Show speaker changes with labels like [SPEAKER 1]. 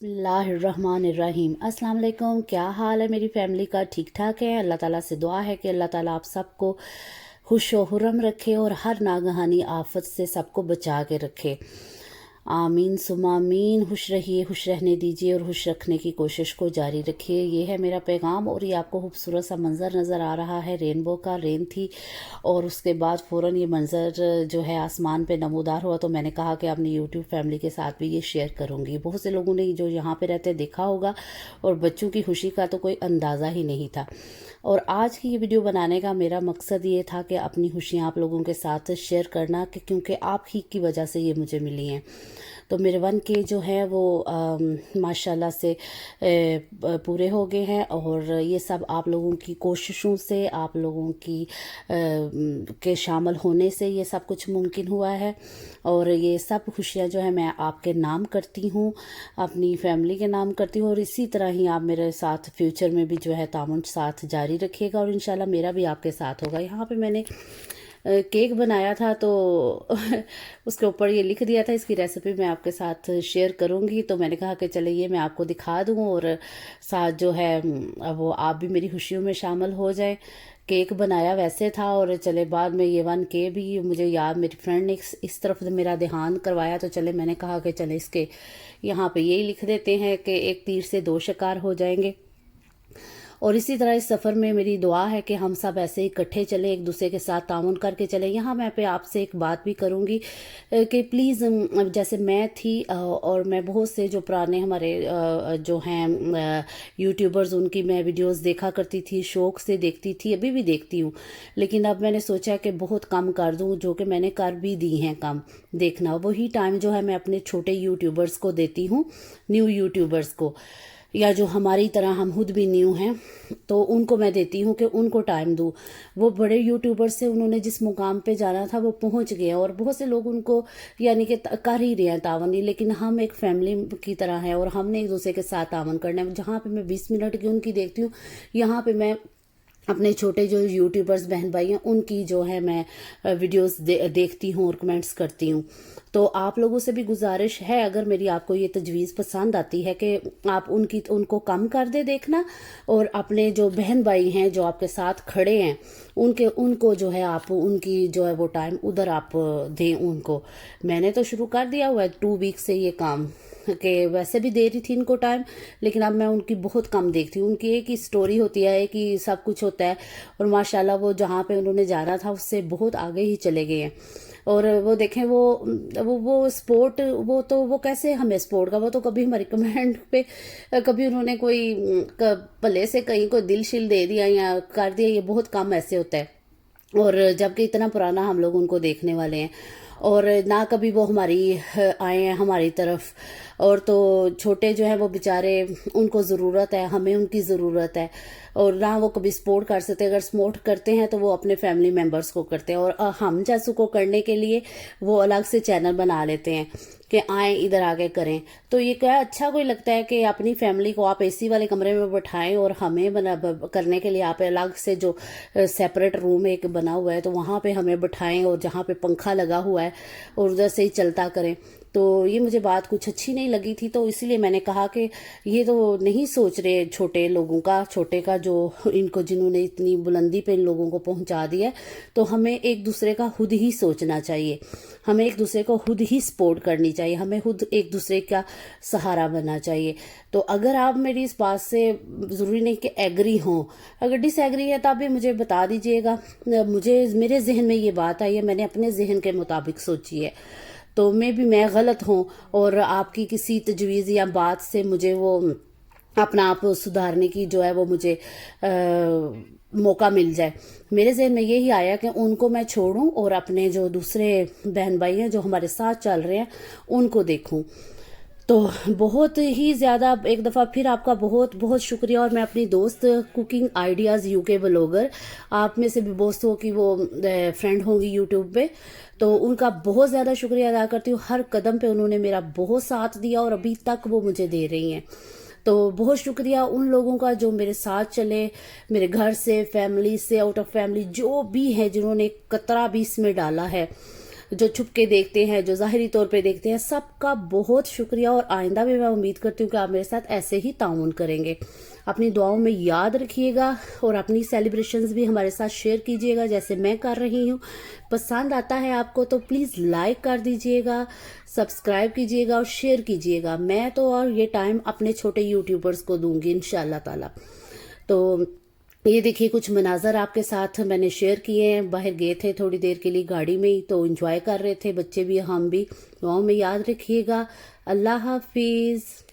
[SPEAKER 1] बिस्मिल्लाहिर्रहमानिर्रहीम। अस्सलाम वालेकुम। क्या हाल है मेरी फैमिली का? ठीक ठाक है। अल्लाह ताला से दुआ है कि अल्लाह ताला आप सबको खुश व खुर्रम रखे और हर नागहानी आफत से सबको बचा के रखे। आमीन सुमा आमीन। खुश रहिए, खुश रहने दीजिए और खुश रखने की कोशिश को जारी रखिए। ये है मेरा पैगाम। और ये आपको खूबसूरत सा मंज़र नज़र आ रहा है रेनबो का। रेन थी और उसके बाद फ़ौरन ये मंज़र जो है आसमान पे नमूदार हुआ, तो मैंने कहा कि अपनी यूट्यूब फैमिली के साथ भी ये शेयर करूँगी। बहुत से लोगों ने जो यहाँ पे रहते देखा होगा और बच्चों की खुशी का तो कोई अंदाज़ा ही नहीं था। और आज की ये वीडियो बनाने का मेरा मकसद ये था कि अपनी खुशियाँ आप लोगों के साथ शेयर करना, कि क्योंकि आप ही की वजह से ये मुझे मिली हैं। तो मेरे 1K जो है वो माशाल्लाह से पूरे हो गए हैं और ये सब आप लोगों की कोशिशों से, आप लोगों की के शामिल होने से ये सब कुछ मुमकिन हुआ है। और ये सब खुशियाँ जो है मैं आपके नाम करती हूँ, अपनी फैमिली के नाम करती हूँ। और इसी तरह ही आप मेरे साथ फ्यूचर में भी जो है तामुन साथ जारी रखिएगा और इंशाल्लाह मेरा भी आपके साथ होगा। यहाँ पे मैंने केक बनाया था तो उसके ऊपर ये लिख दिया था, इसकी रेसिपी मैं आपके साथ शेयर करूंगी। तो मैंने कहा कि चले ये मैं आपको दिखा दूं और साथ जो है वो आप भी मेरी खुशियों में शामिल हो जाएं। केक बनाया वैसे था और चले बाद में ये 1K भी मुझे याद, मेरी फ्रेंड ने इस तरफ मेरा ध्यान करवाया, तो चले मैंने कहा कि चले इसके यहाँ पे यही लिख देते हैं कि एक तीर से दो शिकार हो जाएंगे। और इसी तरह इस सफ़र में मेरी दुआ है कि हम सब ऐसे इकट्ठे चलें, एक दूसरे के साथ ताउन करके चलें। यहाँ मैं पे आपसे एक बात भी करूँगी कि प्लीज़, जैसे मैं थी और मैं बहुत से जो पुराने हमारे जो हैं यूट्यूबर्स, उनकी मैं वीडियोस देखा करती थी, शौक़ से देखती थी, अभी भी देखती हूँ। लेकिन अब मैंने सोचा कि बहुत कम कर दूँ, जो कि मैंने कर भी दी हैं कम देखना। वही टाइम जो है मैं अपने छोटे यूट्यूबर्स को देती हूँ, न्यू यूट्यूबर्स को, या जो हमारी तरह हम खुद भी न्यू हैं, तो उनको मैं देती हूँ कि उनको टाइम दूँ। वो बड़े यूट्यूबर से उन्होंने जिस मुकाम पे जाना था वो पहुँच गए और बहुत से लोग उनको यानी कि कर ही रहे हैं तावन। लेकिन हम एक फैमिली की तरह हैं और हमने एक दूसरे के साथ तावन करना है। जहाँ पे मैं 20 मिनट की उनकी देखती हूँ, यहाँ पे मैं अपने छोटे जो यूट्यूबर्स बहन भाई हैं उनकी जो है मैं वीडियोस देखती हूँ और कमेंट्स करती हूँ। तो आप लोगों से भी गुजारिश है, अगर मेरी आपको ये तजवीज़ पसंद आती है कि आप उनको कम कर दे देखना, और अपने जो बहन भाई हैं जो आपके साथ खड़े हैं उनको जो है आप उनकी जो है वो टाइम उधर आप दें उनको। मैंने तो शुरू कर दिया हुआ है 2 वीक से ये काम, कि वैसे भी दे रही थी इनको टाइम, लेकिन अब मैं उनकी बहुत कम देखती हूँ। उनकी एक ही स्टोरी होती है कि सब कुछ होता है और माशाल्लाह वो जहाँ पे उन्होंने जाना था उससे बहुत आगे ही चले गए हैं। और वो देखें वो स्पोर्ट, वो कैसे हमें स्पोर्ट का, वो तो कभी हमारी कमेंट पे कभी उन्होंने कोई भले से कहीं को दिल शिल दे दिया या कर दिया, ये बहुत कम ऐसे होता है। और जबकि इतना पुराना हम लोग उनको देखने वाले हैं और ना कभी वो हमारी आए हैं हमारी तरफ। और तो छोटे जो हैं वो बेचारे, उनको ज़रूरत है, हमें उनकी ज़रूरत है, और ना वो कभी सपोर्ट कर सकते। अगर सपोर्ट करते हैं तो वो अपने फैमिली मेम्बर्स को करते हैं, और हम जैसों को करने के लिए वो अलग से चैनल बना लेते हैं कि आए इधर आके करें। तो ये क्या अच्छा कोई लगता है कि अपनी फैमिली को आप एसी वाले कमरे में बैठाएं और हमें करने के लिए आप अलग से जो सेपरेट रूम एक बना हुआ है तो वहाँ पे हमें बैठाएं, और जहाँ पे पंखा लगा हुआ है और उधर से ही चलता करें। तो ये मुझे बात कुछ अच्छी नहीं लगी थी, तो इसीलिए मैंने कहा कि ये तो नहीं सोच रहे छोटे लोगों का, छोटे का जो इनको जिन्होंने इतनी बुलंदी पे इन लोगों को पहुंचा दिया है, तो हमें एक दूसरे का खुद ही सोचना चाहिए, हमें एक दूसरे को खुद ही सपोर्ट करनी चाहिए, हमें खुद एक दूसरे का सहारा बनना चाहिए। तो अगर आप मेरी इस बात से ज़रूरी नहीं कि एग्री हों, अगर डिसएग्री है तब भी मुझे बता दीजिएगा। मेरे जहन में ये बात आई है, मैंने अपने जहन के मुताबिक सोची है, तो मैं गलत हूँ और आपकी किसी तजवीज़ या बात से मुझे वो अपना आप सुधारने की जो है वो मुझे मौका मिल जाए। मेरे जहन में यही आया कि उनको मैं छोड़ूं और अपने जो दूसरे बहन भाई हैं जो हमारे साथ चल रहे हैं उनको देखूं। तो बहुत ही ज़्यादा एक दफ़ा फिर आपका बहुत बहुत शुक्रिया। और मैं अपनी दोस्त कुकिंग आइडियाज़ UK ब्लॉगर, आप में से भी बहुत हो कि वो फ्रेंड होंगी यूट्यूब पे, तो उनका बहुत ज़्यादा शुक्रिया अदा करती हूँ। हर कदम पे उन्होंने मेरा बहुत साथ दिया और अभी तक वो मुझे दे रही हैं। तो बहुत शुक्रिया उन लोगों का जो मेरे साथ चले, मेरे घर से, फैमिली से, आउट ऑफ फैमिली, जो भी है जिन्होंने कतरा भी इसमें डाला है, जो छुप के देखते हैं, जो ज़ाहिरी तौर पे देखते हैं, सबका बहुत शुक्रिया। और आइंदा भी मैं उम्मीद करती हूँ कि आप मेरे साथ ऐसे ही ताउन करेंगे। अपनी दुआओं में याद रखिएगा और अपनी सेलिब्रेशंस भी हमारे साथ शेयर कीजिएगा जैसे मैं कर रही हूँ। पसंद आता है आपको तो प्लीज़ लाइक कर दीजिएगा, सब्सक्राइब कीजिएगा और शेयर कीजिएगा। मैं तो और ये टाइम अपने छोटे यूट्यूबर्स को दूंगी इंशाल्लाह ताला। तो ये देखिए कुछ मनाजर आपके साथ मैंने शेयर किए हैं। बाहर गए थे थोड़ी देर के लिए गाड़ी में ही, तो एंजॉय कर रहे थे बच्चे भी हम भी। दुआओं में याद रखिएगा। अल्लाह हाफिज़।